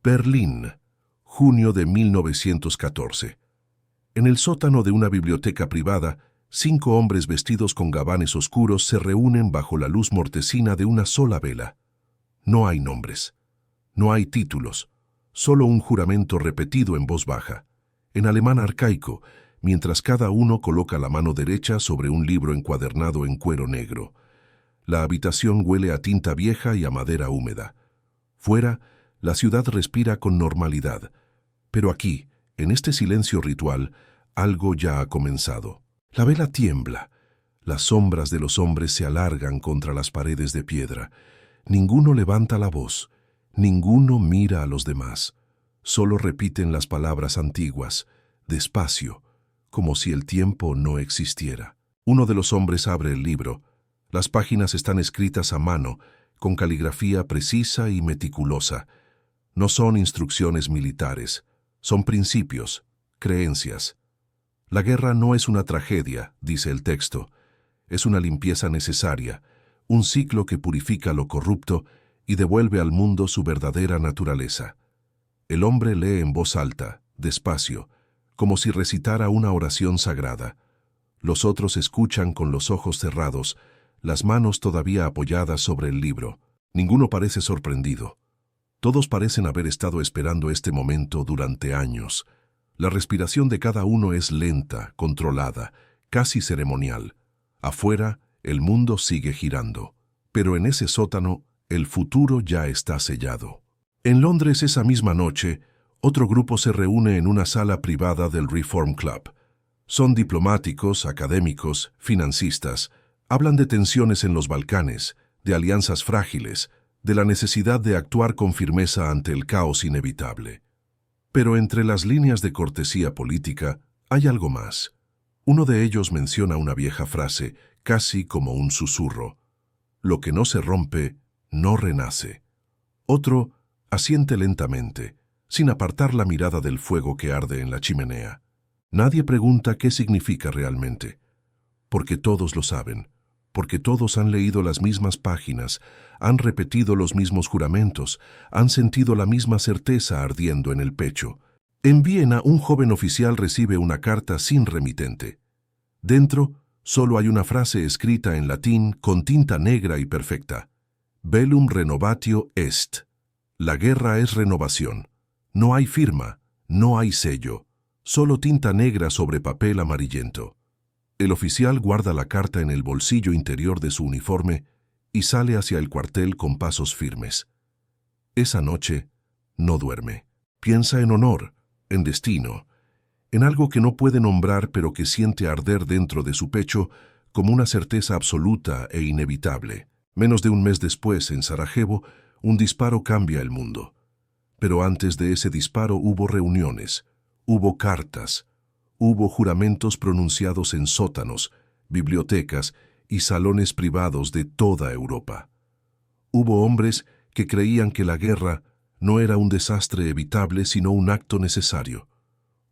Berlín, junio de 1914. En el sótano de una biblioteca privada, 5 hombres vestidos con gabanes oscuros se reúnen bajo la luz mortecina de una sola vela. No hay nombres, no hay títulos, solo un juramento repetido en voz baja, en alemán arcaico, mientras cada uno coloca la mano derecha sobre un libro encuadernado en cuero negro. La habitación huele a tinta vieja y a madera húmeda. Fuera, la ciudad respira con normalidad, pero aquí, en este silencio ritual, algo ya ha comenzado. La vela tiembla, las sombras de los hombres se alargan contra las paredes de piedra. Ninguno levanta la voz, ninguno mira a los demás. Solo repiten las palabras antiguas, despacio, como si el tiempo no existiera. Uno de los hombres abre el libro. Las páginas están escritas a mano, con caligrafía precisa y meticulosa. No son instrucciones militares, son principios, creencias. La guerra no es una tragedia, dice el texto. Es una limpieza necesaria, un ciclo que purifica lo corrupto y devuelve al mundo su verdadera naturaleza. El hombre lee en voz alta, despacio, como si recitara una oración sagrada. Los otros escuchan con los ojos cerrados, las manos todavía apoyadas sobre el libro. Ninguno parece sorprendido. Todos parecen haber estado esperando este momento durante años. La respiración de cada uno es lenta, controlada, casi ceremonial. Afuera, el mundo sigue girando. Pero en ese sótano, el futuro ya está sellado. En Londres esa misma noche, otro grupo se reúne en una sala privada del Reform Club. Son diplomáticos, académicos, financistas. Hablan de tensiones en los Balcanes, de alianzas frágiles, de la necesidad de actuar con firmeza ante el caos inevitable. Pero entre las líneas de cortesía política hay algo más. Uno de ellos menciona una vieja frase, casi como un susurro. Lo que no se rompe, no renace. Otro asiente lentamente, sin apartar la mirada del fuego que arde en la chimenea. Nadie pregunta qué significa realmente, porque todos lo saben, porque todos han leído las mismas páginas, han repetido los mismos juramentos, han sentido la misma certeza ardiendo en el pecho. En Viena, un joven oficial recibe una carta sin remitente. Dentro, solo hay una frase escrita en latín con tinta negra y perfecta. Bellum renovatio est. La guerra es renovación. No hay firma, no hay sello, solo tinta negra sobre papel amarillento. El oficial guarda la carta en el bolsillo interior de su uniforme y sale hacia el cuartel con pasos firmes. Esa noche no duerme. Piensa en honor, en destino, en algo que no puede nombrar pero que siente arder dentro de su pecho como una certeza absoluta e inevitable. Menos de un mes después, en Sarajevo, un disparo cambia el mundo. Pero antes de ese disparo hubo reuniones, hubo cartas, hubo juramentos pronunciados en sótanos, bibliotecas y salones privados de toda Europa. Hubo hombres que creían que la guerra no era un desastre evitable sino un acto necesario,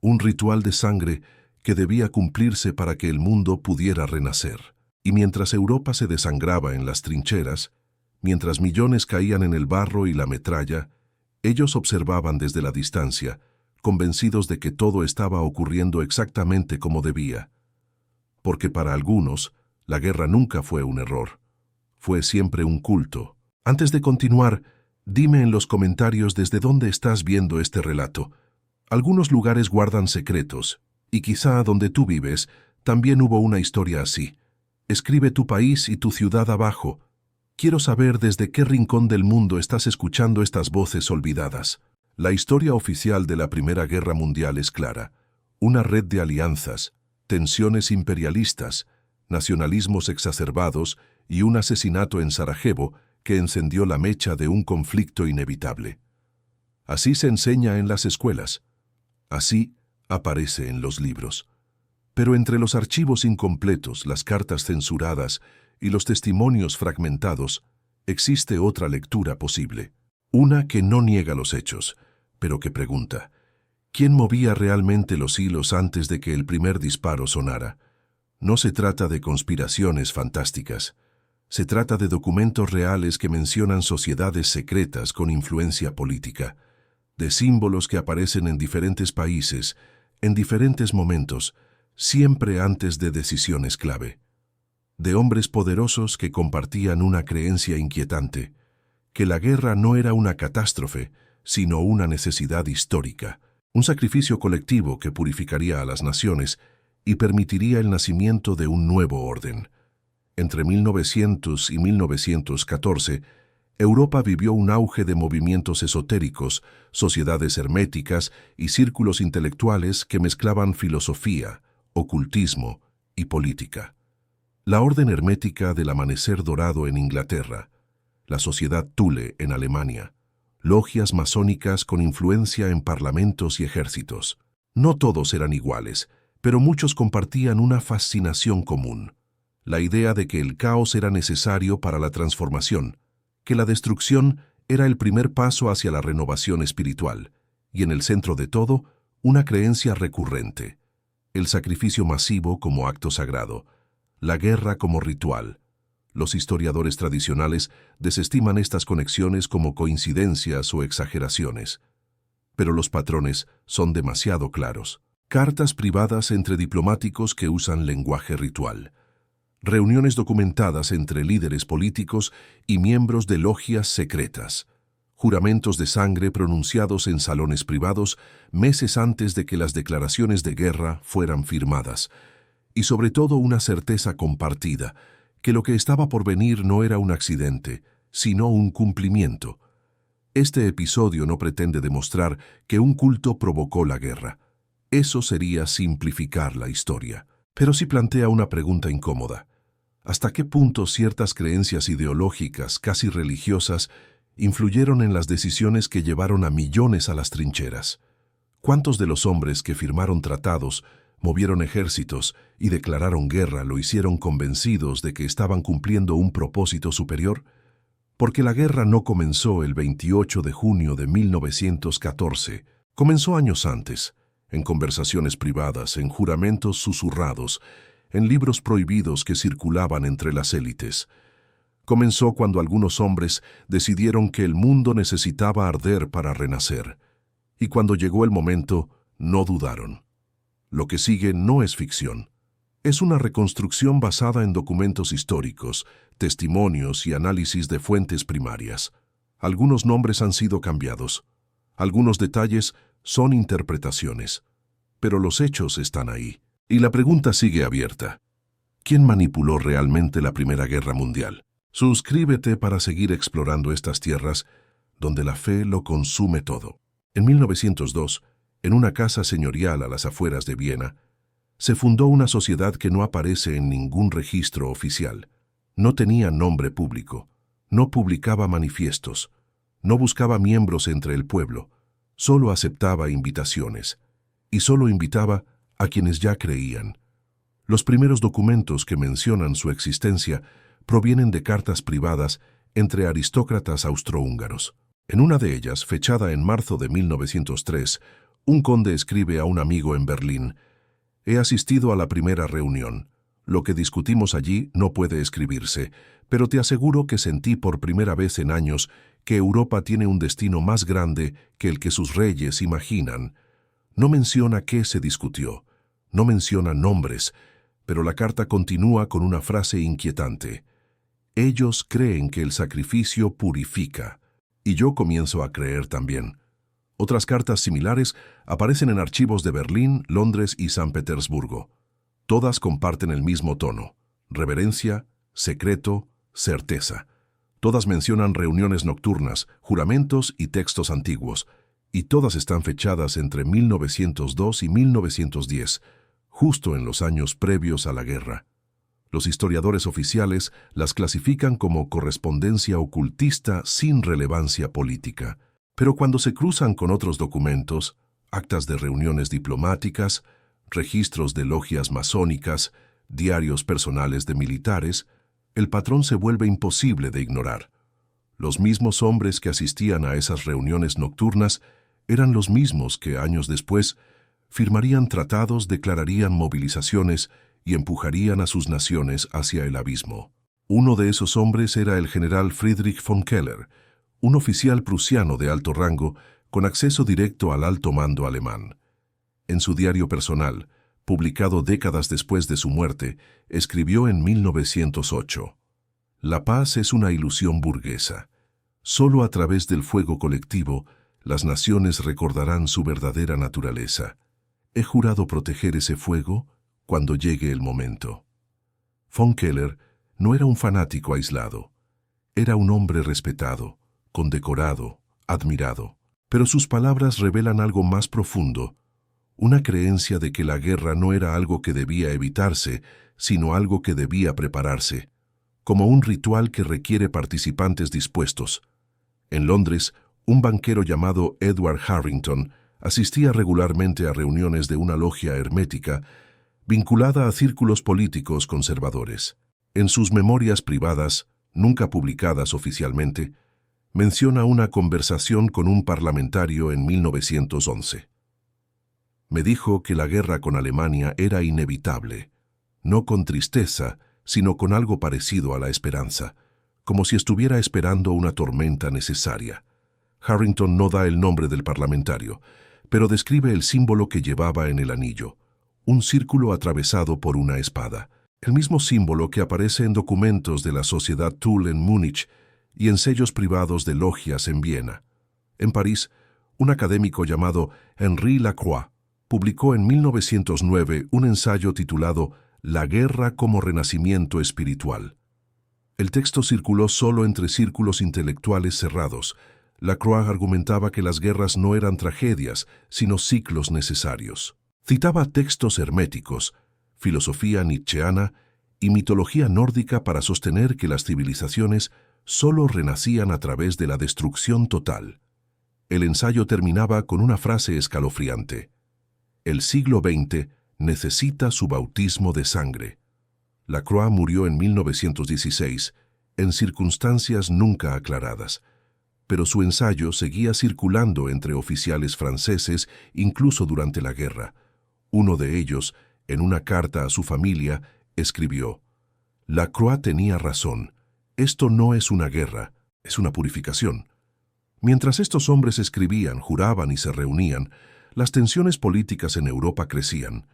un ritual de sangre que debía cumplirse para que el mundo pudiera renacer. Y mientras Europa se desangraba en las trincheras, mientras millones caían en el barro y la metralla, ellos observaban desde la distancia, convencidos de que todo estaba ocurriendo exactamente como debía. Porque para algunos, la guerra nunca fue un error. Fue siempre un culto. Antes de continuar, dime en los comentarios desde dónde estás viendo este relato. Algunos lugares guardan secretos, y quizá donde tú vives también hubo una historia así. Escribe tu país y tu ciudad abajo. Quiero saber desde qué rincón del mundo estás escuchando estas voces olvidadas. La historia oficial de la Primera Guerra Mundial es clara. Una red de alianzas, tensiones imperialistas, nacionalismos exacerbados y un asesinato en Sarajevo que encendió la mecha de un conflicto inevitable. Así se enseña en las escuelas. Así aparece en los libros. Pero entre los archivos incompletos, las cartas censuradas y los testimonios fragmentados, existe otra lectura posible. Una que no niega los hechos, pero que pregunta, ¿quién movía realmente los hilos antes de que el primer disparo sonara? No se trata de conspiraciones fantásticas. Se trata de documentos reales que mencionan sociedades secretas con influencia política, de símbolos que aparecen en diferentes países, en diferentes momentos, siempre antes de decisiones clave, de hombres poderosos que compartían una creencia inquietante, que la guerra no era una catástrofe, sino una necesidad histórica, un sacrificio colectivo que purificaría a las naciones y permitiría el nacimiento de un nuevo orden. Entre 1900 y 1914, Europa vivió un auge de movimientos esotéricos, sociedades herméticas y círculos intelectuales que mezclaban filosofía, ocultismo y política. La Orden Hermética del Amanecer Dorado en Inglaterra, la Sociedad Thule en Alemania, logias masónicas con influencia en parlamentos y ejércitos. No todos eran iguales, pero muchos compartían una fascinación común, la idea de que el caos era necesario para la transformación, que la destrucción era el primer paso hacia la renovación espiritual, y en el centro de todo, una creencia recurrente, el sacrificio masivo como acto sagrado, la guerra como ritual. Los historiadores tradicionales desestiman estas conexiones como coincidencias o exageraciones, pero los patrones son demasiado claros. Cartas privadas entre diplomáticos que usan lenguaje ritual. Reuniones documentadas entre líderes políticos y miembros de logias secretas. Juramentos de sangre pronunciados en salones privados meses antes de que las declaraciones de guerra fueran firmadas. Y sobre todo una certeza compartida, que lo que estaba por venir no era un accidente, sino un cumplimiento. Este episodio no pretende demostrar que un culto provocó la guerra. Eso sería simplificar la historia. Pero sí plantea una pregunta incómoda. ¿Hasta qué punto ciertas creencias ideológicas, casi religiosas, influyeron en las decisiones que llevaron a millones a las trincheras? ¿Cuántos de los hombres que firmaron tratados, movieron ejércitos y declararon guerra lo hicieron convencidos de que estaban cumpliendo un propósito superior? Porque la guerra no comenzó el 28 de junio de 1914, comenzó años antes, en conversaciones privadas, en juramentos susurrados, en libros prohibidos que circulaban entre las élites. Comenzó cuando algunos hombres decidieron que el mundo necesitaba arder para renacer, y cuando llegó el momento, no dudaron. Lo que sigue no es ficción. Es una reconstrucción basada en documentos históricos, testimonios y análisis de fuentes primarias. Algunos nombres han sido cambiados. Algunos detalles son interpretaciones. Pero los hechos están ahí. Y la pregunta sigue abierta. ¿Quién manipuló realmente la Primera Guerra Mundial? Suscríbete para seguir explorando estas tierras donde la fe lo consume todo. En 1902, en una casa señorial a las afueras de Viena, se fundó una sociedad que no aparece en ningún registro oficial. No tenía nombre público, no publicaba manifiestos, no buscaba miembros entre el pueblo, solo aceptaba invitaciones, y solo invitaba a quienes ya creían. Los primeros documentos que mencionan su existencia provienen de cartas privadas entre aristócratas austrohúngaros. En una de ellas, fechada en marzo de 1903, un conde escribe a un amigo en Berlín: «He asistido a la primera reunión. Lo que discutimos allí no puede escribirse, pero te aseguro que sentí por primera vez en años que Europa tiene un destino más grande que el que sus reyes imaginan». No menciona qué se discutió, no menciona nombres, pero la carta continúa con una frase inquietante. Ellos creen que el sacrificio purifica, y yo comienzo a creer también. Otras cartas similares aparecen en archivos de Berlín, Londres y San Petersburgo. Todas comparten el mismo tono: reverencia, secreto, certeza. Todas mencionan reuniones nocturnas, juramentos y textos antiguos, y todas están fechadas entre 1902 y 1910, justo en los años previos a la guerra. Los historiadores oficiales las clasifican como correspondencia ocultista sin relevancia política. Pero cuando se cruzan con otros documentos, actas de reuniones diplomáticas, registros de logias masónicas, diarios personales de militares, el patrón se vuelve imposible de ignorar. Los mismos hombres que asistían a esas reuniones nocturnas eran los mismos que, años después, firmarían tratados, declararían movilizaciones y empujarían a sus naciones hacia el abismo. Uno de esos hombres era el general Friedrich von Keller, un oficial prusiano de alto rango con acceso directo al alto mando alemán. En su diario personal, publicado décadas después de su muerte, escribió en 1908: «La paz es una ilusión burguesa. Solo a través del fuego colectivo, las naciones recordarán su verdadera naturaleza. He jurado proteger ese fuego cuando llegue el momento». Von Keller no era un fanático aislado. Era un hombre respetado, condecorado, admirado. Pero sus palabras revelan algo más profundo, una creencia de que la guerra no era algo que debía evitarse, sino algo que debía prepararse, como un ritual que requiere participantes dispuestos. En Londres, un banquero llamado Edward Harrington asistía regularmente a reuniones de una logia hermética vinculada a círculos políticos conservadores. En sus memorias privadas, nunca publicadas oficialmente, menciona una conversación con un parlamentario en 1911. Me dijo que la guerra con Alemania era inevitable, no con tristeza, sino con algo parecido a la esperanza, como si estuviera esperando una tormenta necesaria. Harrington no da el nombre del parlamentario, pero describe el símbolo que llevaba en el anillo, un círculo atravesado por una espada, el mismo símbolo que aparece en documentos de la Sociedad Thule en Múnich y en sellos privados de logias en Viena. En París, un académico llamado Henri Lacroix publicó en 1909 un ensayo titulado «La guerra como renacimiento espiritual». El texto circuló solo entre círculos intelectuales cerrados. Lacroix argumentaba que las guerras no eran tragedias, sino ciclos necesarios. Citaba textos herméticos, filosofía nietzscheana y mitología nórdica para sostener que las civilizaciones solo renacían a través de la destrucción total. El ensayo terminaba con una frase escalofriante: «El siglo XX necesita su bautismo de sangre». Lacroix murió en 1916, en circunstancias nunca aclaradas, pero su ensayo seguía circulando entre oficiales franceses incluso durante la guerra. Uno de ellos, en una carta a su familia, escribió: «Lacroix tenía razón. Esto no es una guerra, es una purificación». Mientras estos hombres escribían, juraban y se reunían, las tensiones políticas en Europa crecían,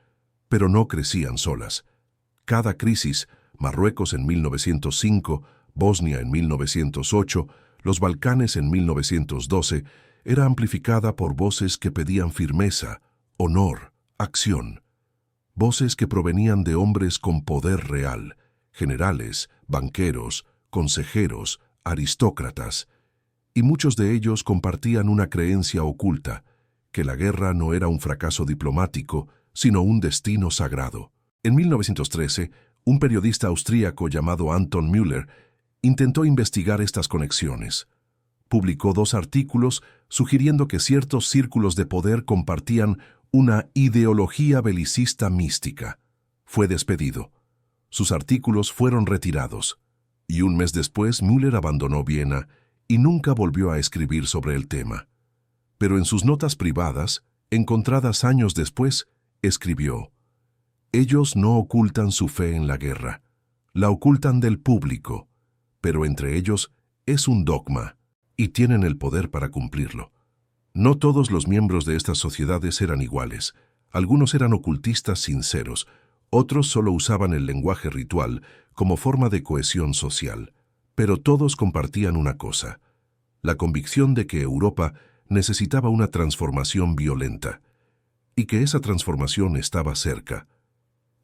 pero no crecían solas. Cada crisis, Marruecos en 1905, Bosnia en 1908, los Balcanes en 1912, era amplificada por voces que pedían firmeza, honor, acción. Voces que provenían de hombres con poder real, generales, banqueros, consejeros, aristócratas, y muchos de ellos compartían una creencia oculta, que la guerra no era un fracaso diplomático, sino un destino sagrado. En 1913, un periodista austríaco llamado Anton Müller intentó investigar estas conexiones. Publicó 2 artículos sugiriendo que ciertos círculos de poder compartían una ideología belicista mística. Fue despedido. Sus artículos fueron retirados, y un mes después Müller abandonó Viena y nunca volvió a escribir sobre el tema. Pero en sus notas privadas, encontradas años después, escribió: «Ellos no ocultan su fe en la guerra, la ocultan del público, pero entre ellos es un dogma, y tienen el poder para cumplirlo». No todos los miembros de estas sociedades eran iguales. Algunos eran ocultistas sinceros, otros solo usaban el lenguaje ritual como forma de cohesión social. Pero todos compartían una cosa: la convicción de que Europa necesitaba una transformación violenta, y que esa transformación estaba cerca.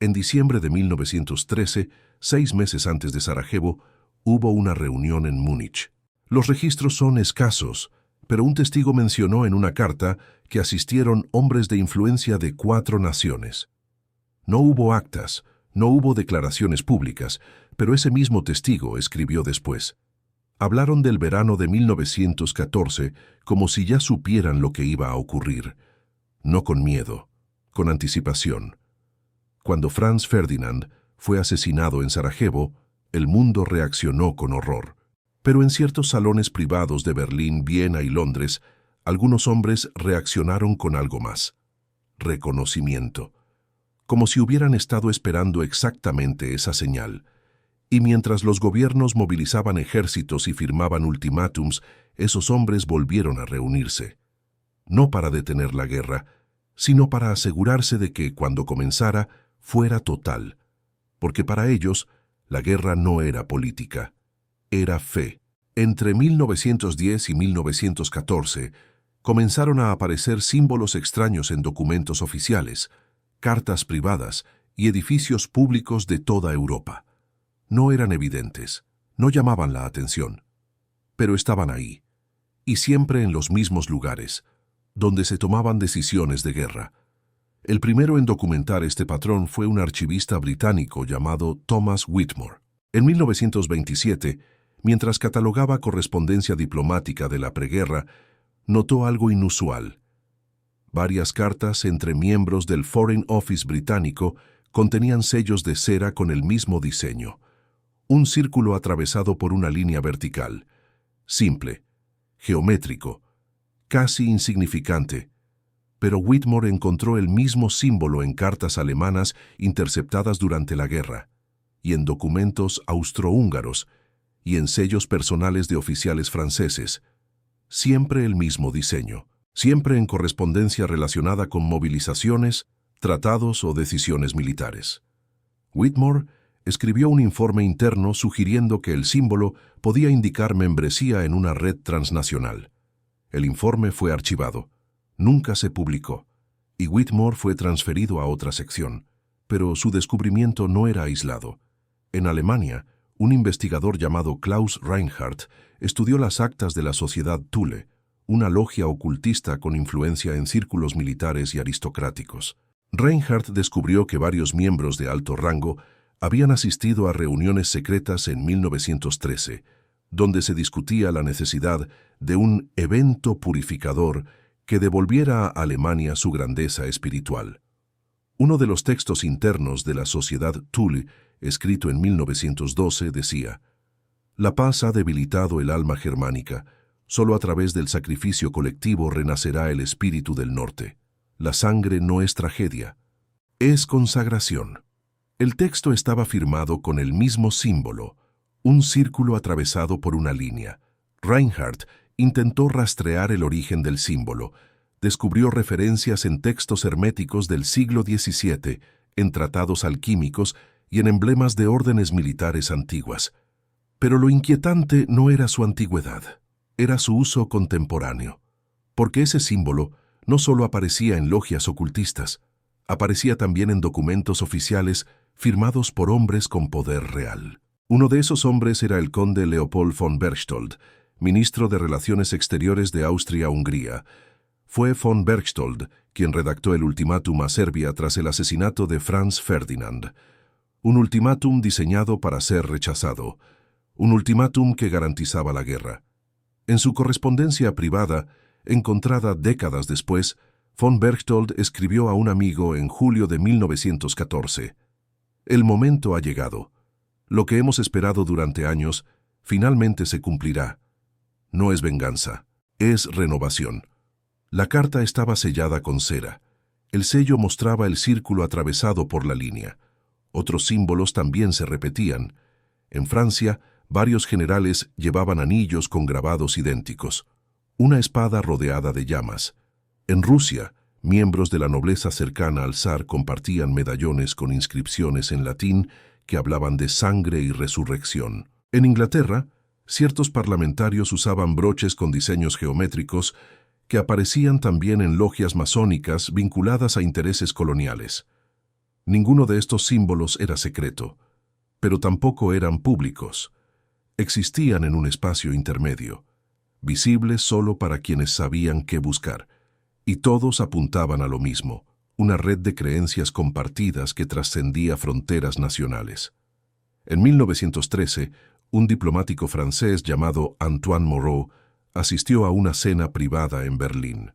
En diciembre de 1913, 6 meses antes de Sarajevo, hubo una reunión en Múnich. Los registros son escasos, pero un testigo mencionó en una carta que asistieron hombres de influencia de 4 naciones. No hubo actas, no hubo declaraciones públicas, pero ese mismo testigo escribió después: «Hablaron del verano de 1914 como si ya supieran lo que iba a ocurrir, no con miedo, con anticipación». Cuando Franz Ferdinand fue asesinado en Sarajevo, el mundo reaccionó con horror. Pero en ciertos salones privados de Berlín, Viena y Londres, algunos hombres reaccionaron con algo más: reconocimiento, como si hubieran estado esperando exactamente esa señal. Y mientras los gobiernos movilizaban ejércitos y firmaban ultimátums, esos hombres volvieron a reunirse. no para detener la guerra, sino para asegurarse de que, cuando comenzara, fuera total, porque para ellos la guerra no era política, era fe. Entre 1910 y 1914 comenzaron a aparecer símbolos extraños en documentos oficiales, cartas privadas y edificios públicos de toda Europa. No eran evidentes, no llamaban la atención, pero estaban ahí, y siempre en los mismos lugares, donde se tomaban decisiones de guerra. El primero en documentar este patrón fue un archivista británico llamado Thomas Whitmore. En 1927, mientras catalogaba correspondencia diplomática de la preguerra, notó algo inusual. Varias cartas entre miembros del Foreign Office británico contenían sellos de cera con el mismo diseño. Un círculo atravesado por una línea vertical, simple, geométrico, casi insignificante. Pero Whitmore encontró el mismo símbolo en cartas alemanas interceptadas durante la guerra, y en documentos austrohúngaros, y en sellos personales de oficiales franceses. Siempre el mismo diseño, siempre en correspondencia relacionada con movilizaciones, tratados o decisiones militares. Whitmore escribió un informe interno sugiriendo que el símbolo podía indicar membresía en una red transnacional. El informe fue archivado, nunca se publicó, y Whitmore fue transferido a otra sección, pero su descubrimiento no era aislado. En Alemania, un investigador llamado Klaus Reinhardt estudió las actas de la Sociedad Thule, una logia ocultista con influencia en círculos militares y aristocráticos. Reinhardt descubrió que varios miembros de alto rango habían asistido a reuniones secretas en 1913, donde se discutía la necesidad de un evento purificador que devolviera a Alemania su grandeza espiritual. Uno de los textos internos de la Sociedad Thule, escrito en 1912, decía: «La paz ha debilitado el alma germánica. Solo a través del sacrificio colectivo renacerá el espíritu del norte. La sangre no es tragedia, es consagración». El texto estaba firmado con el mismo símbolo, un círculo atravesado por una línea. Reinhardt intentó rastrear el origen del símbolo. Descubrió referencias en textos herméticos del siglo XVII, en tratados alquímicos y en emblemas de órdenes militares antiguas. Pero lo inquietante no era su antigüedad, era su uso contemporáneo, porque ese símbolo no solo aparecía en logias ocultistas, aparecía también en documentos oficiales firmados por hombres con poder real. Uno de esos hombres era el conde Leopold von Berchtold, ministro de Relaciones Exteriores de Austria-Hungría. Fue von Berchtold quien redactó el ultimátum a Serbia tras el asesinato de Franz Ferdinand. Un ultimátum diseñado para ser rechazado, un ultimátum que garantizaba la guerra. En su correspondencia privada, encontrada décadas después, von Berchtold escribió a un amigo en julio de 1914: «El momento ha llegado. Lo que hemos esperado durante años finalmente se cumplirá. No es venganza, es renovación». La carta estaba sellada con cera. El sello mostraba el círculo atravesado por la línea. Otros símbolos también se repetían. En Francia, varios generales llevaban anillos con grabados idénticos. Una espada rodeada de llamas. En Rusia, miembros de la nobleza cercana al zar compartían medallones con inscripciones en latín que hablaban de sangre y resurrección. En Inglaterra, ciertos parlamentarios usaban broches con diseños geométricos que aparecían también en logias masónicas vinculadas a intereses coloniales. Ninguno de estos símbolos era secreto, pero tampoco eran públicos. Existían en un espacio intermedio, visibles solo para quienes sabían qué buscar, y todos apuntaban a lo mismo, una red de creencias compartidas que trascendía fronteras nacionales. En 1913, un diplomático francés llamado Antoine Moreau asistió a una cena privada en Berlín.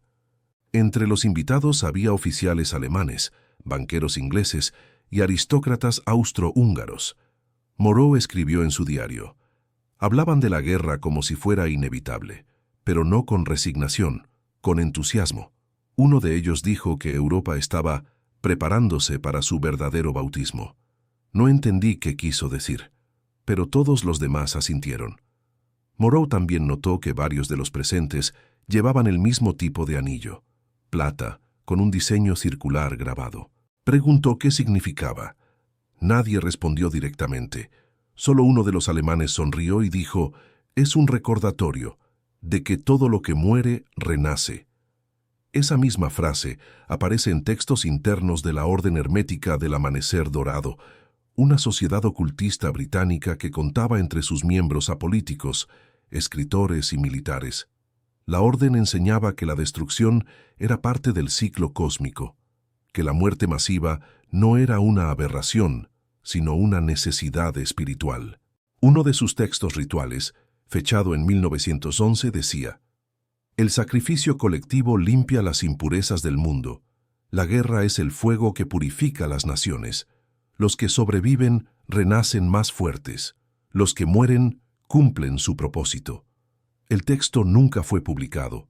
Entre los invitados había oficiales alemanes, banqueros ingleses y aristócratas austrohúngaros. Moreau escribió en su diario: «Hablaban de la guerra como si fuera inevitable, pero no con resignación, con entusiasmo. Uno de ellos dijo que Europa estaba preparándose para su verdadero bautismo. No entendí qué quiso decir, pero todos los demás asintieron». Moreau también notó que varios de los presentes Llevaban el mismo tipo de anillo, plata, con un diseño circular grabado. Preguntó qué significaba. Nadie respondió directamente. Solo uno de los alemanes sonrió y dijo: «Es un recordatorio de que todo lo que muere renace». Esa misma frase aparece en textos internos de la Orden Hermética del Amanecer Dorado, una sociedad ocultista británica que contaba entre sus miembros a políticos, escritores y militares. La orden enseñaba que la destrucción era parte del ciclo cósmico, que la muerte masiva no era una aberración, sino una necesidad espiritual. Uno de sus textos rituales, fechado en 1911, decía: «El sacrificio colectivo limpia las impurezas del mundo. La guerra es el fuego que purifica las naciones. Los que sobreviven renacen más fuertes. Los que mueren cumplen su propósito». El texto nunca fue publicado,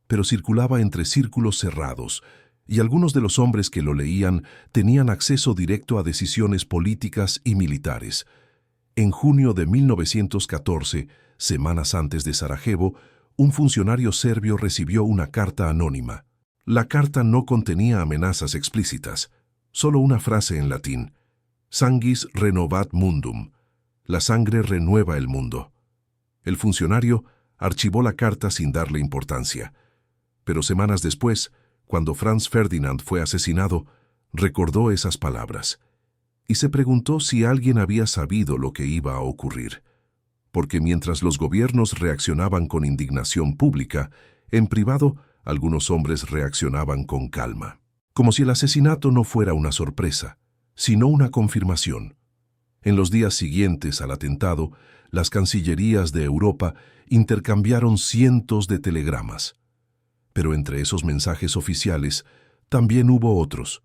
pero circulaba entre círculos cerrados, y algunos de los hombres que lo leían tenían acceso directo a decisiones políticas y militares. En junio de 1914, semanas antes de Sarajevo, un funcionario serbio recibió una carta anónima. La carta no contenía amenazas explícitas, solo una frase en latín: «Sanguis renovat mundum», la sangre renueva el mundo. El funcionario archivó la carta sin darle importancia. Pero semanas después, cuando Franz Ferdinand fue asesinado, recordó esas palabras y se preguntó si alguien había sabido lo que iba a ocurrir. Porque mientras los gobiernos reaccionaban con indignación pública, en privado algunos hombres reaccionaban con calma, como si el asesinato no fuera una sorpresa, sino una confirmación. En los días siguientes al atentado, las cancillerías de Europa intercambiaron cientos de telegramas. Pero entre esos mensajes oficiales también hubo otros: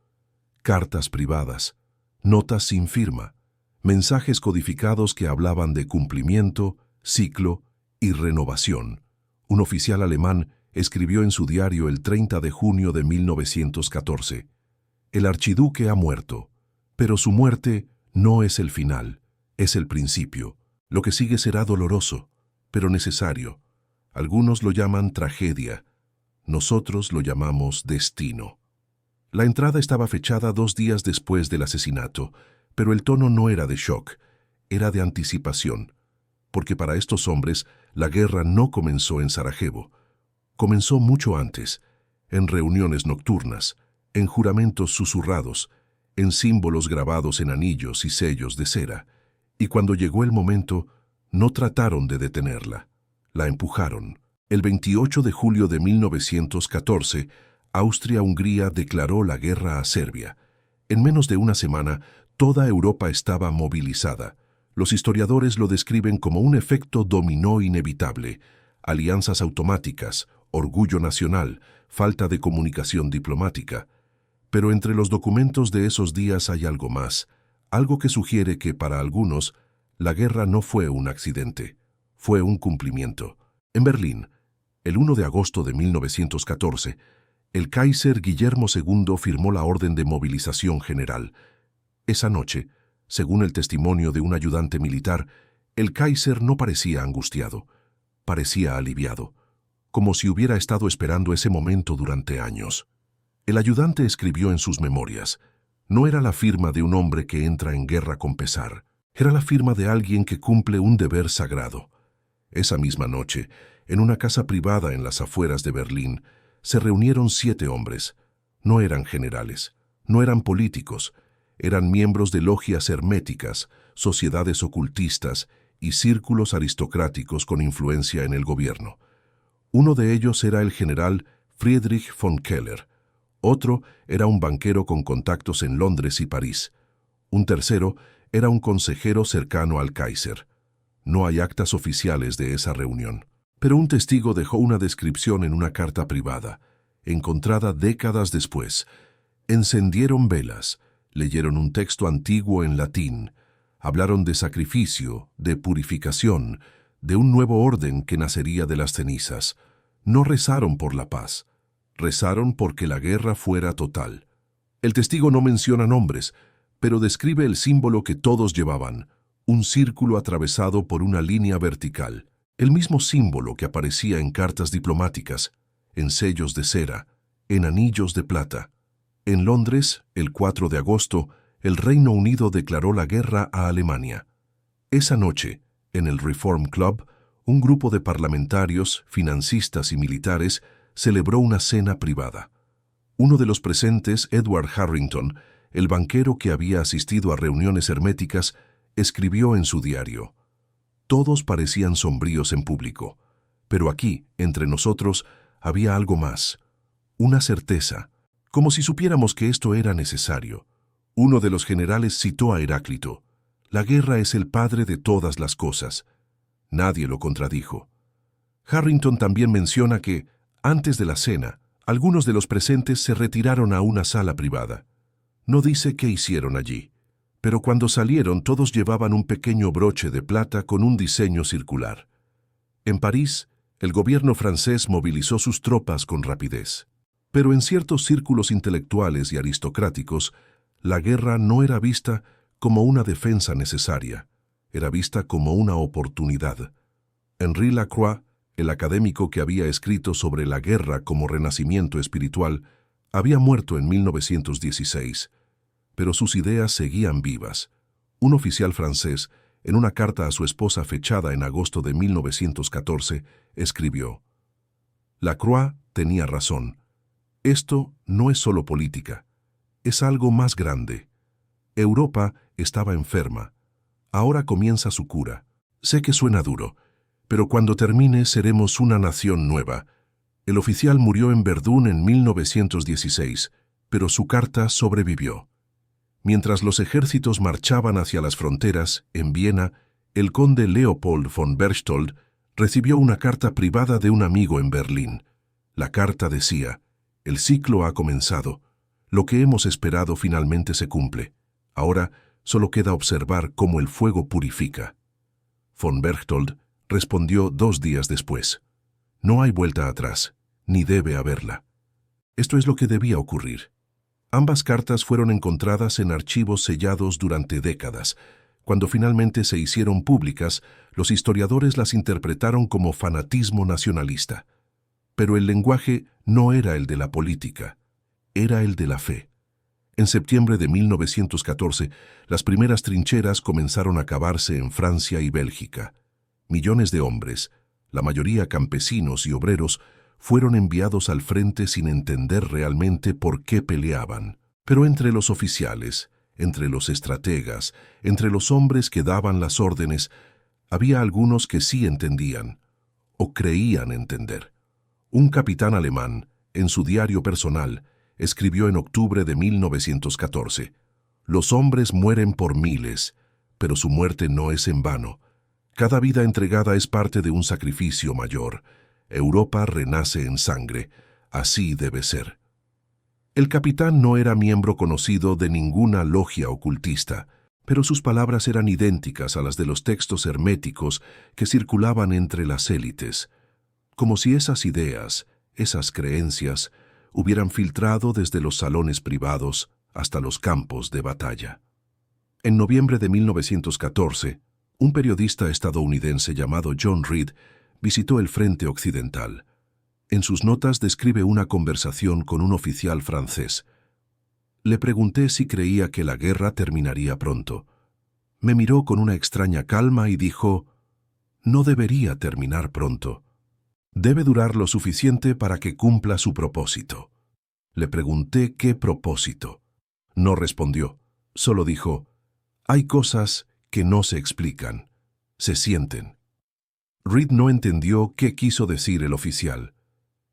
cartas privadas, notas sin firma, mensajes codificados que hablaban de cumplimiento, ciclo y renovación. Un oficial alemán escribió en su diario el 30 de junio de 1914: «El archiduque ha muerto, pero su muerte no es el final, es el principio. Lo que sigue será doloroso, pero necesario. Algunos lo llaman tragedia, nosotros lo llamamos destino». La entrada estaba fechada 2 días después del asesinato, pero el tono no era de shock, era de anticipación, porque para estos hombres la guerra no comenzó en Sarajevo. Comenzó mucho antes, en reuniones nocturnas, en juramentos susurrados, en símbolos grabados en anillos y sellos de cera. Y cuando llegó el momento, no trataron de detenerla, la empujaron. El 28 de julio de 1914, Austria-Hungría declaró la guerra a Serbia. En menos de una semana, toda Europa estaba movilizada. Los historiadores lo describen como un efecto dominó inevitable: alianzas automáticas, orgullo nacional, falta de comunicación diplomática. Pero entre los documentos de esos días hay algo más, algo que sugiere que para algunos la guerra no fue un accidente, fue un cumplimiento. En Berlín, el 1 de agosto de 1914, el Kaiser Guillermo II firmó la orden de movilización general. Esa noche, según el testimonio de un ayudante militar, el Kaiser no parecía angustiado, parecía aliviado, como si hubiera estado esperando ese momento durante años. El ayudante escribió en sus memorias: «No era la firma de un hombre que entra en guerra con pesar, era la firma de alguien que cumple un deber sagrado». Esa misma noche, en una casa privada en las afueras de Berlín, se reunieron 7 hombres. No eran generales, no eran políticos, eran miembros de logias herméticas, sociedades ocultistas y círculos aristocráticos con influencia en el gobierno. Uno de ellos era el general Friedrich von Keller. Otro era un banquero con contactos en Londres y París. Un tercero era un consejero cercano al Kaiser. No hay actas oficiales de esa reunión, pero un testigo dejó una descripción en una carta privada, encontrada décadas después. Encendieron velas, leyeron un texto antiguo en latín, hablaron de sacrificio, de purificación, de un nuevo orden que nacería de las cenizas. No rezaron por la paz, rezaron porque la guerra fuera total. El testigo no menciona nombres, pero describe el símbolo que todos llevaban: un círculo atravesado por una línea vertical, el mismo símbolo que aparecía en cartas diplomáticas. en sellos de cera, en anillos de plata. En Londres, el 4 de agosto, el Reino Unido declaró la guerra a Alemania. Esa noche, en el Reform Club, un grupo de parlamentarios, financistas y militares celebró una cena privada. Uno de los presentes, Edward Harrington, el banquero que había asistido a reuniones herméticas, escribió en su diario: «Todos parecían sombríos en público, pero aquí, entre nosotros, había algo más, una certeza, como si supiéramos que esto era necesario». Uno de los generales citó a Heráclito: «La guerra es el padre de todas las cosas». Nadie lo contradijo. Harrington también menciona que, antes de la cena, algunos de los presentes se retiraron a una sala privada. No dice qué hicieron allí, pero cuando salieron todos llevaban un pequeño broche de plata con un diseño circular. En París, el gobierno francés movilizó sus tropas con rapidez. Pero en ciertos círculos intelectuales y aristocráticos, la guerra no era vista como una defensa necesaria, era vista como una oportunidad. Henri Lacroix, el académico que había escrito sobre la guerra como renacimiento espiritual, había muerto en 1916, pero sus ideas seguían vivas. Un oficial francés, en una carta a su esposa fechada en agosto de 1914, escribió: «Lacroix tenía razón. Esto no es solo política, es algo más grande. Europa estaba enferma. Ahora comienza su cura. Sé que suena duro, pero cuando termine seremos una nación nueva». El oficial murió en Verdún en 1916, pero su carta sobrevivió. Mientras los ejércitos marchaban hacia las fronteras, en Viena, el conde Leopold von Berchtold recibió una carta privada de un amigo en Berlín. La carta decía: «El ciclo ha comenzado. Lo que hemos esperado finalmente se cumple. Ahora solo queda observar cómo el fuego purifica». Von Berchtold respondió 2 días después: «No hay vuelta atrás, ni debe haberla». Esto es lo que debía ocurrir. Ambas cartas fueron encontradas en archivos sellados durante décadas. Cuando finalmente se hicieron públicas, los historiadores las interpretaron como fanatismo nacionalista. Pero el lenguaje no era el de la política, era el de la fe. En septiembre de 1914, las primeras trincheras comenzaron a cavarse en Francia y Bélgica. Millones de hombres, la mayoría campesinos y obreros, fueron enviados al frente sin entender realmente por qué peleaban. Pero entre los oficiales, entre los estrategas, entre los hombres que daban las órdenes, había algunos que sí entendían, o creían entender. Un capitán alemán, en su diario personal, escribió en octubre de 1914: «Los hombres mueren por miles, pero su muerte no es en vano. Cada vida entregada es parte de un sacrificio mayor. Europa renace en sangre. Así debe ser». El capitán no era miembro conocido de ninguna logia ocultista, pero sus palabras eran idénticas a las de los textos herméticos que circulaban entre las élites, como si esas ideas, esas creencias, hubieran filtrado desde los salones privados hasta los campos de batalla. En noviembre de 1914, un periodista estadounidense llamado John Reed visitó el frente occidental. En sus notas describe una conversación con un oficial francés. «Le pregunté si creía que la guerra terminaría pronto. Me miró con una extraña calma y dijo: «No debería terminar pronto. Debe durar lo suficiente para que cumpla su propósito». Le pregunté qué propósito. No respondió, solo dijo: «Hay cosas que no se explican, se sienten». Reed no entendió qué quiso decir el oficial,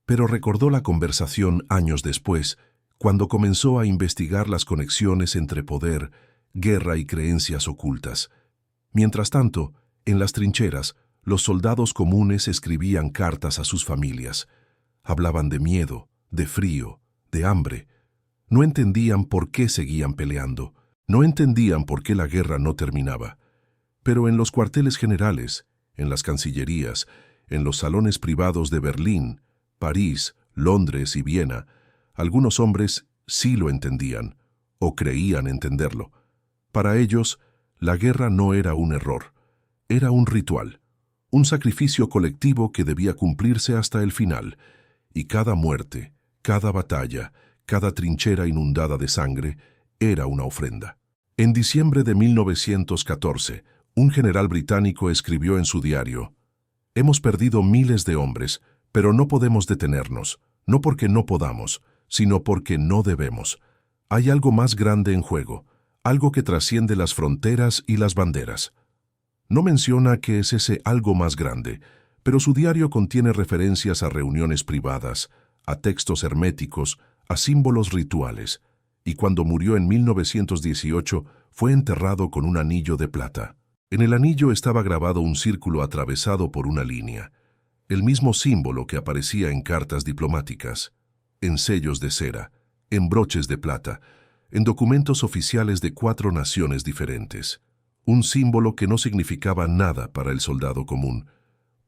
pero recordó la conversación años después, cuando comenzó a investigar las conexiones entre poder, guerra y creencias ocultas. Mientras tanto, en las trincheras, los soldados comunes escribían cartas a sus familias. Hablaban de miedo, de frío, de hambre. No entendían por qué seguían peleando, no entendían por qué la guerra no terminaba. Pero en los cuarteles generales, en las cancillerías, en los salones privados de Berlín, París, Londres y Viena, algunos hombres sí lo entendían, o creían entenderlo. Para ellos, la guerra no era un error, era un ritual, un sacrificio colectivo que debía cumplirse hasta el final, y cada muerte, cada batalla, cada trinchera inundada de sangre era una ofrenda. En diciembre de 1914, un general británico escribió en su diario: «Hemos perdido miles de hombres, pero no podemos detenernos, no porque no podamos, sino porque no debemos. Hay algo más grande en juego, algo que trasciende las fronteras y las banderas». No menciona qué es ese algo más grande, pero su diario contiene referencias a reuniones privadas, a textos herméticos, a símbolos rituales, y cuando murió en 1918 fue enterrado con un anillo de plata. En el anillo estaba grabado un círculo atravesado por una línea, el mismo símbolo que aparecía en cartas diplomáticas, en sellos de cera, en broches de plata, en documentos oficiales de 4 naciones diferentes. Un símbolo que no significaba nada para el soldado común,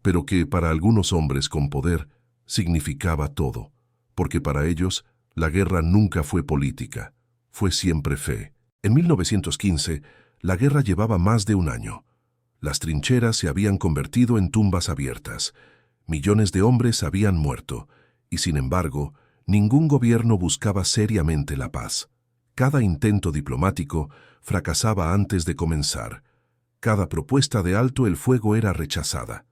pero que para algunos hombres con poder significaba todo, porque para ellos la guerra nunca fue política, fue siempre fe. En 1915, la guerra llevaba más de un año. Las trincheras se habían convertido en tumbas abiertas. Millones de hombres habían muerto, y sin embargo, ningún gobierno buscaba seriamente la paz. Cada intento diplomático fracasaba antes de comenzar. Cada propuesta de alto el fuego era rechazada,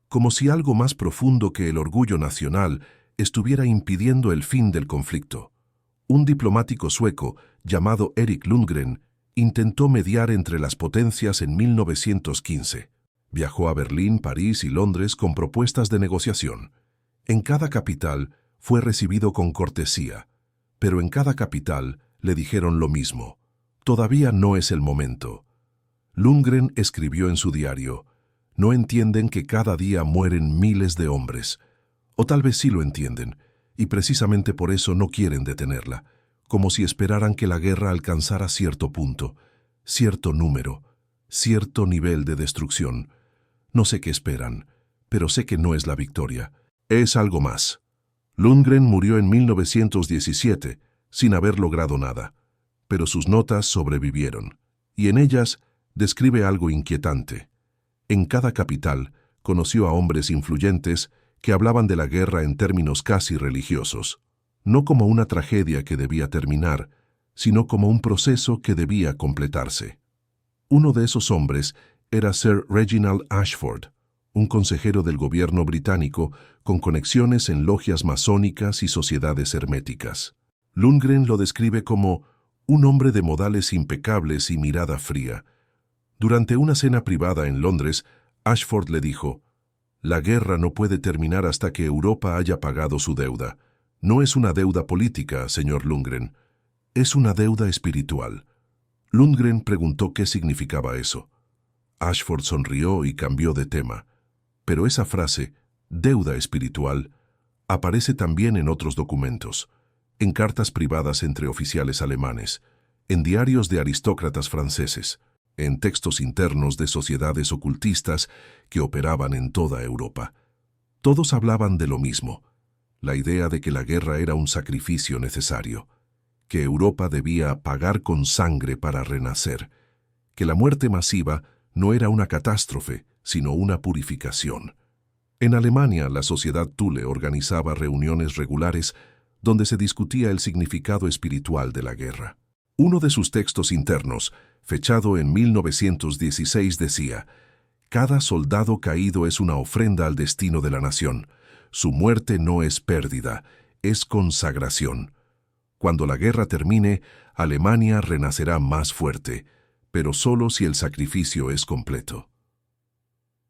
como si algo más profundo que el orgullo nacional estuviera impidiendo el fin del conflicto. Un diplomático sueco llamado Erik Lundgren intentó mediar entre las potencias en 1915. Viajó a Berlín, París y Londres con propuestas de negociación. En cada capital fue recibido con cortesía, pero en cada capital le dijeron lo mismo: todavía no es el momento. Lundgren escribió en su diario: «No entienden que cada día mueren miles de hombres. O tal vez sí lo entienden, y precisamente por eso no quieren detenerla, como si esperaran que la guerra alcanzara cierto punto, cierto número, cierto nivel de destrucción. No sé qué esperan, pero sé que no es la victoria. Es algo más». Lundgren murió en 1917, sin haber logrado nada, pero sus notas sobrevivieron, y en ellas describe algo inquietante. En cada capital conoció a hombres influyentes que hablaban de la guerra en términos casi religiosos, no como una tragedia que debía terminar, sino como un proceso que debía completarse. Uno de esos hombres era Sir Reginald Ashford, un consejero del gobierno británico con conexiones en logias masónicas y sociedades herméticas. Lundgren lo describe como un hombre de modales impecables y mirada fría. Durante una cena privada en Londres, Ashford le dijo: «La guerra no puede terminar hasta que Europa haya pagado su deuda. No es una deuda política, señor Lundgren. Es una deuda espiritual». Lundgren preguntó qué significaba eso. Ashford sonrió y cambió de tema. Pero esa frase, deuda espiritual, aparece también en otros documentos, en cartas privadas entre oficiales alemanes, en diarios de aristócratas franceses, en textos internos de sociedades ocultistas que operaban en toda Europa. Todos hablaban de lo mismo, la idea de que la guerra era un sacrificio necesario, que Europa debía pagar con sangre para renacer, que la muerte masiva no era una catástrofe, sino una purificación. En Alemania, la sociedad Thule organizaba reuniones regulares donde se discutía el significado espiritual de la guerra. Uno de sus textos internos, fechado en 1916, decía: «Cada soldado caído es una ofrenda al destino de la nación. Su muerte no es pérdida, es consagración. Cuando la guerra termine, Alemania renacerá más fuerte, pero solo si el sacrificio es completo».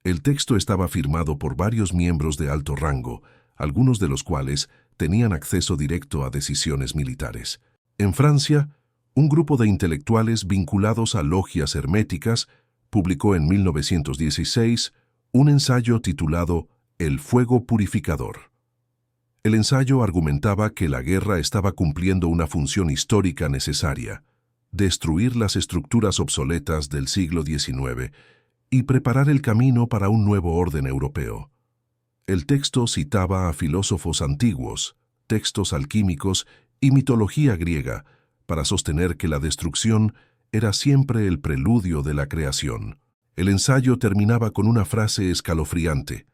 El texto estaba firmado por varios miembros de alto rango, algunos de los cuales tenían acceso directo a decisiones militares. En Francia, un grupo de intelectuales vinculados a logias herméticas publicó en 1916 un ensayo titulado El fuego purificador. El ensayo argumentaba que la guerra estaba cumpliendo una función histórica necesaria: destruir las estructuras obsoletas del siglo XIX y preparar el camino para un nuevo orden europeo. El texto citaba a filósofos antiguos, textos alquímicos y mitología griega para sostener que la destrucción era siempre el preludio de la creación. El ensayo terminaba con una frase escalofriante: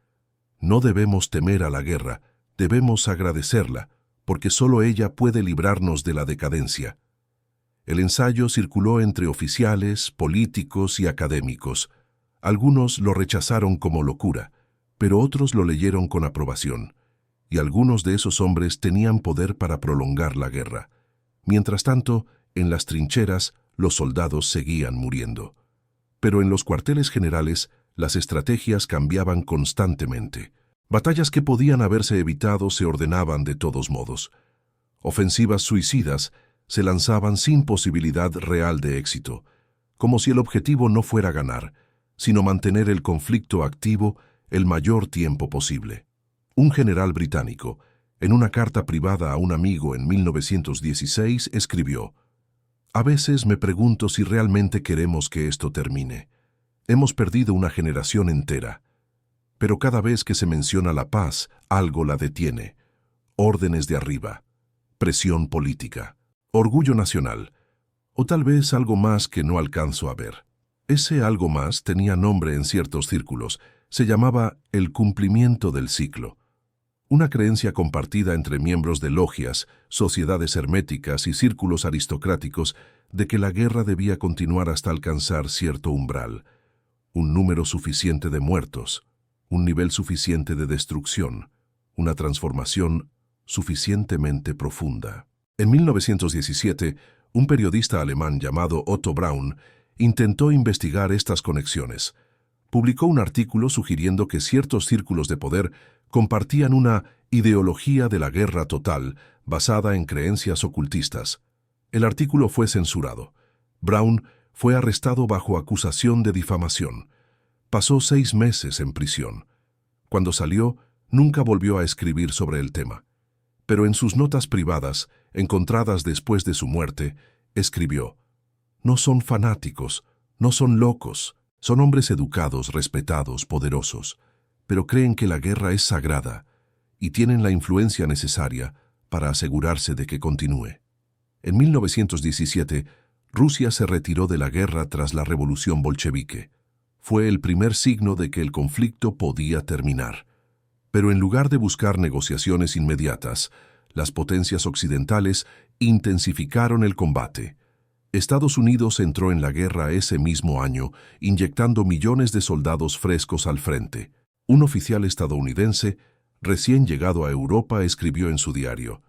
«No debemos temer a la guerra, Debemos agradecerla, porque solo ella puede librarnos de la decadencia. El ensayo circuló entre oficiales, políticos y académicos. Algunos lo rechazaron como locura, pero otros lo leyeron con aprobación. Y algunos de esos hombres tenían poder para prolongar la guerra. Mientras tanto, en las trincheras, los soldados seguían muriendo. Pero en los cuarteles generales, las estrategias cambiaban constantemente. Batallas que podían haberse evitado se ordenaban de todos modos. Ofensivas suicidas se lanzaban sin posibilidad real de éxito, como si el objetivo no fuera ganar, sino mantener el conflicto activo el mayor tiempo posible. Un general británico, en una carta privada a un amigo en 1916, escribió: «A veces me pregunto si realmente queremos que esto termine. Hemos perdido una generación entera. Pero cada vez que se menciona la paz, algo la detiene. Órdenes de arriba, presión política, orgullo nacional, o tal vez algo más que no alcanzo a ver». Ese algo más tenía nombre en ciertos círculos. Se llamaba el cumplimiento del ciclo. Una creencia compartida entre miembros de logias, sociedades herméticas y círculos aristocráticos de que la guerra debía continuar hasta alcanzar cierto umbral, un número suficiente de muertos, un nivel suficiente de destrucción, una transformación suficientemente profunda. En 1917, un periodista alemán llamado Otto Braun intentó investigar estas conexiones. Publicó un artículo sugiriendo que ciertos círculos de poder compartían una ideología de la guerra total basada en creencias ocultistas. El artículo fue censurado. Braun fue arrestado bajo acusación de difamación. Pasó 6 meses en prisión. Cuando salió, nunca volvió a escribir sobre el tema. Pero en sus notas privadas, encontradas después de su muerte, escribió: «No son fanáticos, no son locos, son hombres educados, respetados, poderosos, pero creen que la guerra es sagrada y tienen la influencia necesaria para asegurarse de que continúe». En 1917, Rusia se retiró de la guerra tras la revolución bolchevique. Fue el primer signo de que el conflicto podía terminar. Pero en lugar de buscar negociaciones inmediatas, las potencias occidentales intensificaron el combate. Estados Unidos entró en la guerra ese mismo año, inyectando millones de soldados frescos al frente. Un oficial estadounidense, recién llegado a Europa, escribió en su diario: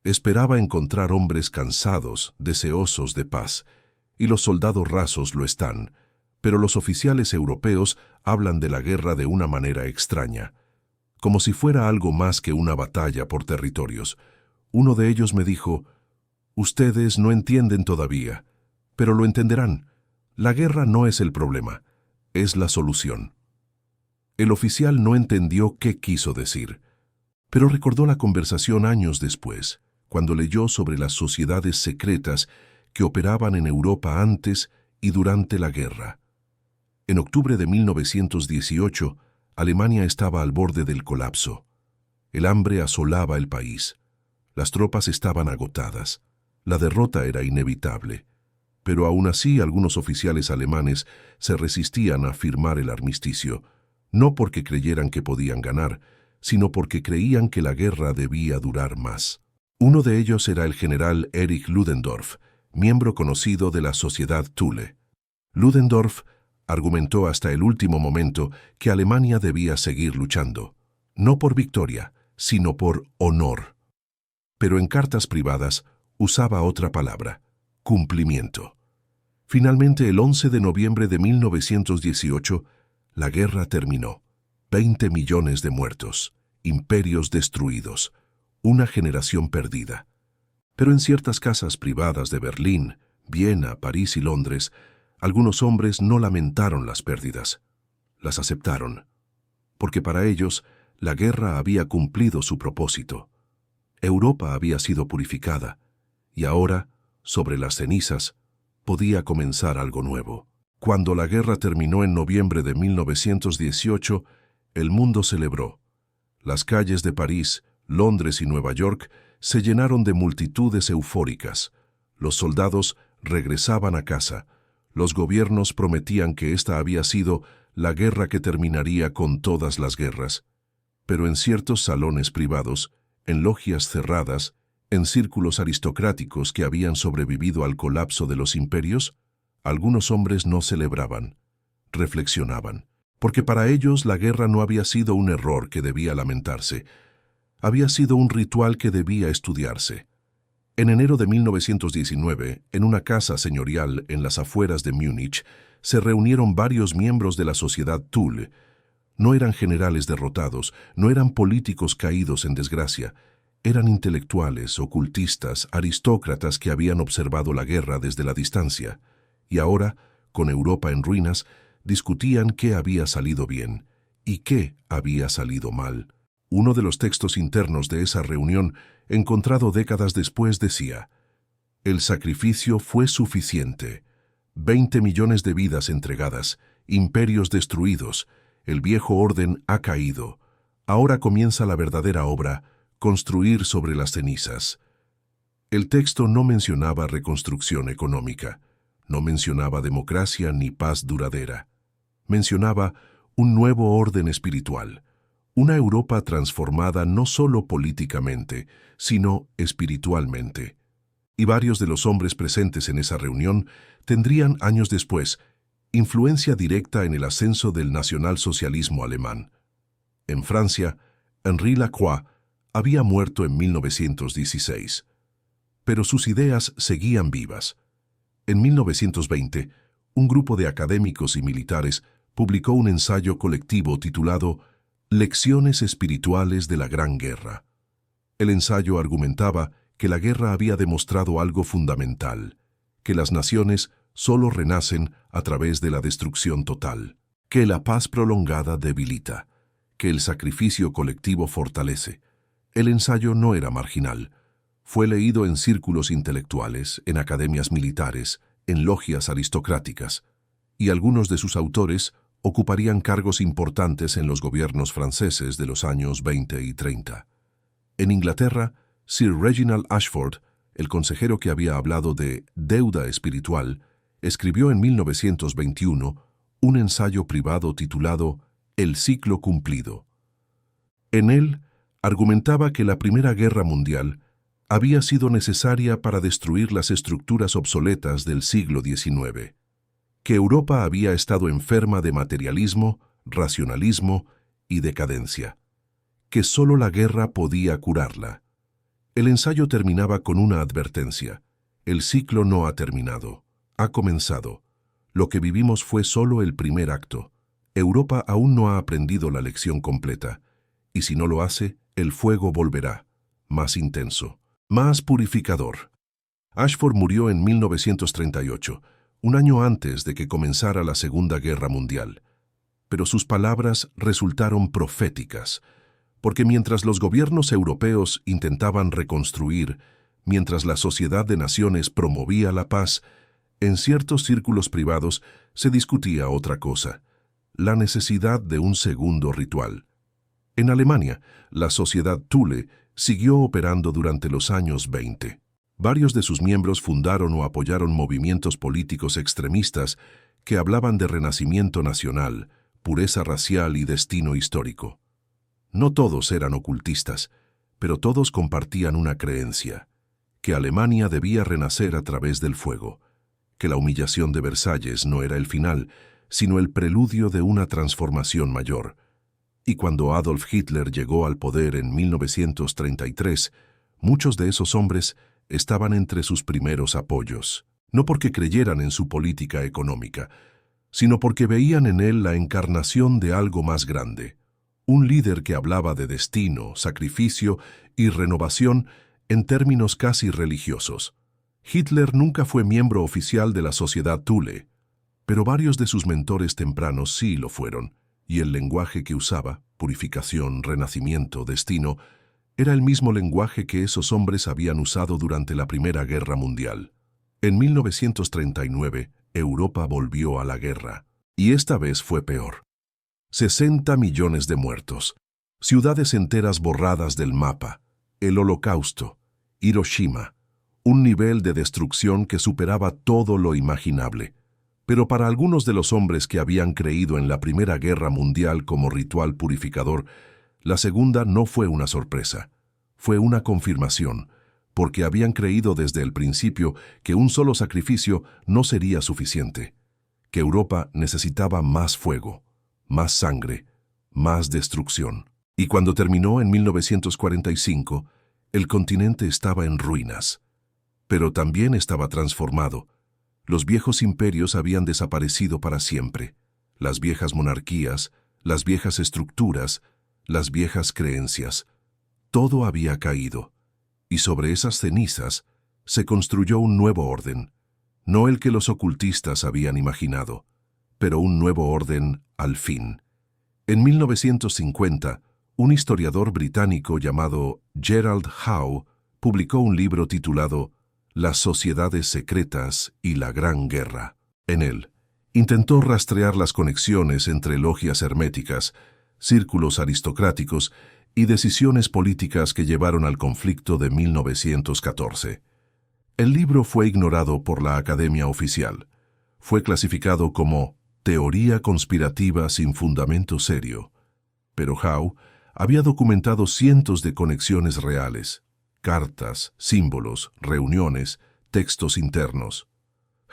«Esperaba encontrar hombres cansados, deseosos de paz, y los soldados rasos lo están, pero los oficiales europeos hablan de la guerra de una manera extraña, como si fuera algo más que una batalla por territorios. Uno de ellos me dijo: ustedes no entienden todavía, pero lo entenderán. La guerra no es el problema, es la solución». El oficial no entendió qué quiso decir, pero recordó la conversación años después, cuando leyó sobre las sociedades secretas que operaban en Europa antes y durante la guerra. En octubre de 1918, Alemania estaba al borde del colapso. El hambre asolaba el país. Las tropas estaban agotadas. La derrota era inevitable. Pero aún así algunos oficiales alemanes se resistían a firmar el armisticio, no porque creyeran que podían ganar, sino porque creían que la guerra debía durar más. Uno de ellos era el general Erich Ludendorff, miembro conocido de la Sociedad Thule. Ludendorff argumentó hasta el último momento que Alemania debía seguir luchando, no por victoria, sino por honor. Pero en cartas privadas usaba otra palabra: cumplimiento. Finalmente, el 11 de noviembre de 1918, la guerra terminó. 20 millones de muertos, imperios destruidos, una generación perdida. Pero en ciertas casas privadas de Berlín, Viena, París y Londres, algunos hombres no lamentaron las pérdidas. Las aceptaron, porque para ellos la guerra había cumplido su propósito. Europa había sido purificada, y ahora, sobre las cenizas, podía comenzar algo nuevo. Cuando la guerra terminó en noviembre de 1918, el mundo celebró. Las calles de París, Londres y Nueva York se llenaron de multitudes eufóricas. Los soldados regresaban a casa. Los gobiernos prometían que esta había sido la guerra que terminaría con todas las guerras. Pero en ciertos salones privados, en logias cerradas, en círculos aristocráticos que habían sobrevivido al colapso de los imperios, algunos hombres no celebraban, reflexionaban, porque para ellos la guerra no había sido un error que debía lamentarse, había sido un ritual que debía estudiarse. En enero de 1919, en una casa señorial en las afueras de Múnich, se reunieron varios miembros de la sociedad Thule. No eran generales derrotados, no eran políticos caídos en desgracia, eran intelectuales, ocultistas, aristócratas que habían observado la guerra desde la distancia, y ahora, con Europa en ruinas, discutían qué había salido bien y qué había salido mal. Uno de los textos internos de esa reunión, encontrado décadas después, decía: «El sacrificio fue suficiente. 20 millones de vidas entregadas, imperios destruidos, el viejo orden ha caído. Ahora comienza la verdadera obra, construir sobre las cenizas». El texto no mencionaba reconstrucción económica, no mencionaba democracia ni paz duradera. Mencionaba un nuevo orden espiritual, una Europa transformada no solo políticamente, sino espiritualmente. Y varios de los hombres presentes en esa reunión tendrían años después influencia directa en el ascenso del nacionalsocialismo alemán. En Francia, Henri Lacroix había muerto en 1916, pero sus ideas seguían vivas. En 1920, un grupo de académicos y militares publicó un ensayo colectivo titulado Lecciones espirituales de la Gran Guerra. El ensayo argumentaba que la guerra había demostrado algo fundamental, que las naciones solo renacen a través de la destrucción total, que la paz prolongada debilita, que el sacrificio colectivo fortalece. El ensayo no era marginal. Fue leído en círculos intelectuales, en academias militares, en logias aristocráticas, y algunos de sus autores ocuparían cargos importantes en los gobiernos franceses de los años 20 y 30. En Inglaterra, Sir Reginald Ashford, el consejero que había hablado de deuda espiritual, escribió en 1921 un ensayo privado titulado El ciclo cumplido. En él, argumentaba que la Primera Guerra Mundial había sido necesaria para destruir las estructuras obsoletas del siglo XIX, que Europa había estado enferma de materialismo, racionalismo y decadencia, que solo la guerra podía curarla. El ensayo terminaba con una advertencia: el ciclo no ha terminado, ha comenzado. Lo que vivimos fue solo el primer acto. Europa aún no ha aprendido la lección completa, y si no lo hace, el fuego volverá, más intenso, más purificador. Ashford murió en 1938, un año antes de que comenzara la Segunda Guerra Mundial. Pero sus palabras resultaron proféticas, porque mientras los gobiernos europeos intentaban reconstruir, mientras la Sociedad de Naciones promovía la paz, en ciertos círculos privados se discutía otra cosa: la necesidad de un segundo ritual. En Alemania, la sociedad Thule siguió operando durante los años 20. Varios de sus miembros fundaron o apoyaron movimientos políticos extremistas que hablaban de renacimiento nacional, pureza racial y destino histórico. No todos eran ocultistas, pero todos compartían una creencia: que Alemania debía renacer a través del fuego, que la humillación de Versalles no era el final, sino el preludio de una transformación mayor. Y cuando Adolf Hitler llegó al poder en 1933, muchos de esos hombres estaban entre sus primeros apoyos, no porque creyeran en su política económica, sino porque veían en él la encarnación de algo más grande, un líder que hablaba de destino, sacrificio y renovación en términos casi religiosos. Hitler nunca fue miembro oficial de la sociedad Thule, pero varios de sus mentores tempranos sí lo fueron, y el lenguaje que usaba, purificación, renacimiento, destino, era el mismo lenguaje que esos hombres habían usado durante la Primera Guerra Mundial. En 1939, Europa volvió a la guerra, y esta vez fue peor. 60 millones de muertos, ciudades enteras borradas del mapa, el Holocausto, Hiroshima, un nivel de destrucción que superaba todo lo imaginable. Pero para algunos de los hombres que habían creído en la Primera Guerra Mundial como ritual purificador, La segunda no fue una sorpresa, fue una confirmación, porque habían creído desde el principio que un solo sacrificio no sería suficiente, que Europa necesitaba más fuego, más sangre, más destrucción. Y cuando terminó en 1945, el continente estaba en ruinas, pero también estaba transformado. Los viejos imperios habían desaparecido para siempre, las viejas monarquías, las viejas estructuras, las viejas creencias. Todo había caído, y sobre esas cenizas se construyó un nuevo orden, no el que los ocultistas habían imaginado, pero un nuevo orden al fin. En 1950, un historiador británico llamado Gerald Howe publicó un libro titulado Las sociedades secretas y la Gran Guerra. En él, intentó rastrear las conexiones entre logias herméticas, círculos aristocráticos y decisiones políticas que llevaron al conflicto de 1914. El libro fue ignorado por la Academia Oficial. Fue clasificado como teoría conspirativa sin fundamento serio. Pero Howe había documentado cientos de conexiones reales, cartas, símbolos, reuniones, textos internos.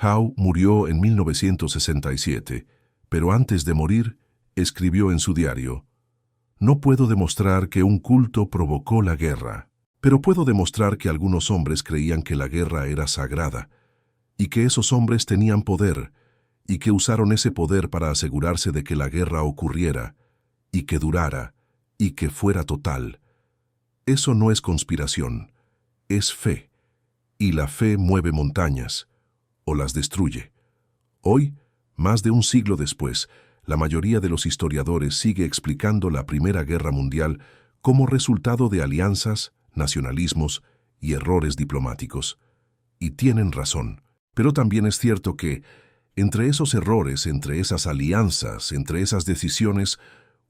Howe murió en 1967, pero antes de morir, escribió en su diario: «No puedo demostrar que un culto provocó la guerra, pero puedo demostrar que algunos hombres creían que la guerra era sagrada, y que esos hombres tenían poder, y que usaron ese poder para asegurarse de que la guerra ocurriera, y que durara, y que fuera total. Eso no es conspiración, es fe, y la fe mueve montañas, o las destruye». Hoy, más de un siglo después, la mayoría de los historiadores sigue explicando la Primera Guerra Mundial como resultado de alianzas, nacionalismos y errores diplomáticos. Y tienen razón. Pero también es cierto que, entre esos errores, entre esas alianzas, entre esas decisiones,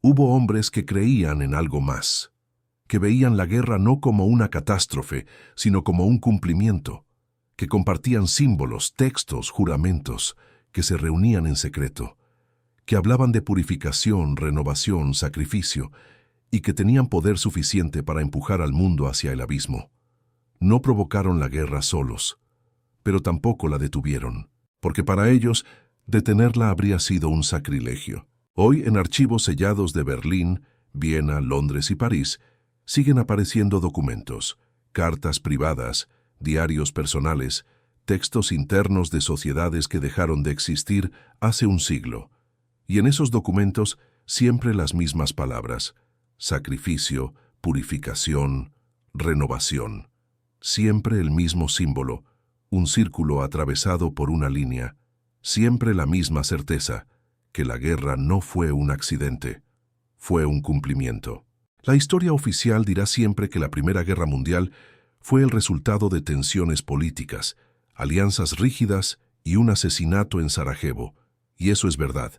hubo hombres que creían en algo más, que veían la guerra no como una catástrofe, sino como un cumplimiento, que compartían símbolos, textos, juramentos, que se reunían en secreto, que hablaban de purificación, renovación, sacrificio, y que tenían poder suficiente para empujar al mundo hacia el abismo. No provocaron la guerra solos, pero tampoco la detuvieron, porque para ellos detenerla habría sido un sacrilegio. Hoy, en archivos sellados de Berlín, Viena, Londres y París, siguen apareciendo documentos, cartas privadas, diarios personales, textos internos de sociedades que dejaron de existir hace un siglo. Y en esos documentos siempre las mismas palabras: sacrificio, purificación, renovación. Siempre el mismo símbolo, un círculo atravesado por una línea. Siempre la misma certeza, que la guerra no fue un accidente, fue un cumplimiento. La historia oficial dirá siempre que la Primera Guerra Mundial fue el resultado de tensiones políticas, alianzas rígidas y un asesinato en Sarajevo, y eso es verdad.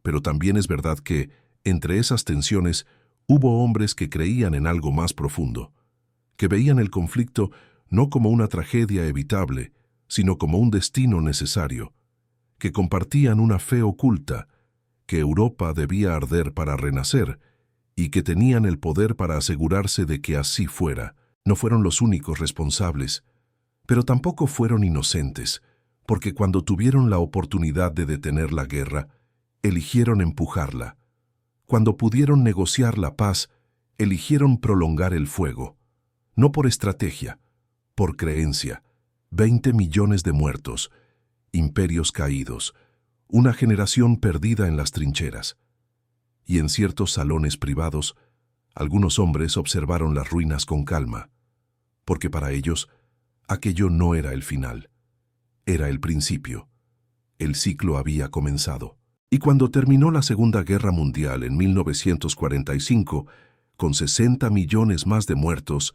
Pero también es verdad que, entre esas tensiones, hubo hombres que creían en algo más profundo, que veían el conflicto no como una tragedia evitable, sino como un destino necesario, que compartían una fe oculta, que Europa debía arder para renacer, y que tenían el poder para asegurarse de que así fuera. No fueron los únicos responsables, pero tampoco fueron inocentes, porque cuando tuvieron la oportunidad de detener la guerra, eligieron empujarla. Cuando pudieron negociar la paz, eligieron prolongar el fuego. No por estrategia, por creencia. 20 millones de muertos, imperios caídos, una generación perdida en las trincheras. Y en ciertos salones privados, algunos hombres observaron las ruinas con calma, porque para ellos aquello no era el final, era el principio. El ciclo había comenzado. Y cuando terminó la Segunda Guerra Mundial en 1945, con 60 millones más de muertos,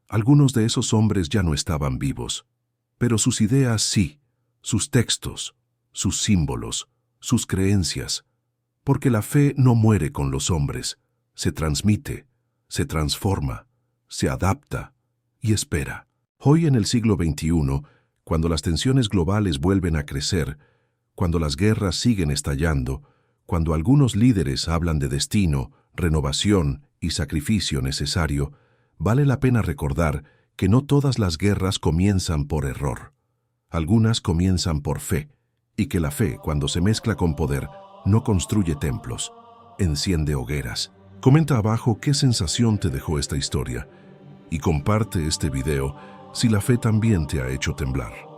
algunos de esos hombres ya no estaban vivos. Pero sus ideas sí, sus textos, sus símbolos, sus creencias. Porque la fe no muere con los hombres, se transmite, se transforma, se adapta y espera. Hoy en el siglo XXI, cuando las tensiones globales vuelven a crecer, cuando las guerras siguen estallando, cuando algunos líderes hablan de destino, renovación y sacrificio necesario, vale la pena recordar que no todas las guerras comienzan por error. Algunas comienzan por fe, y que la fe, cuando se mezcla con poder, no construye templos, enciende hogueras. Comenta abajo qué sensación te dejó esta historia y comparte este video si la fe también te ha hecho temblar.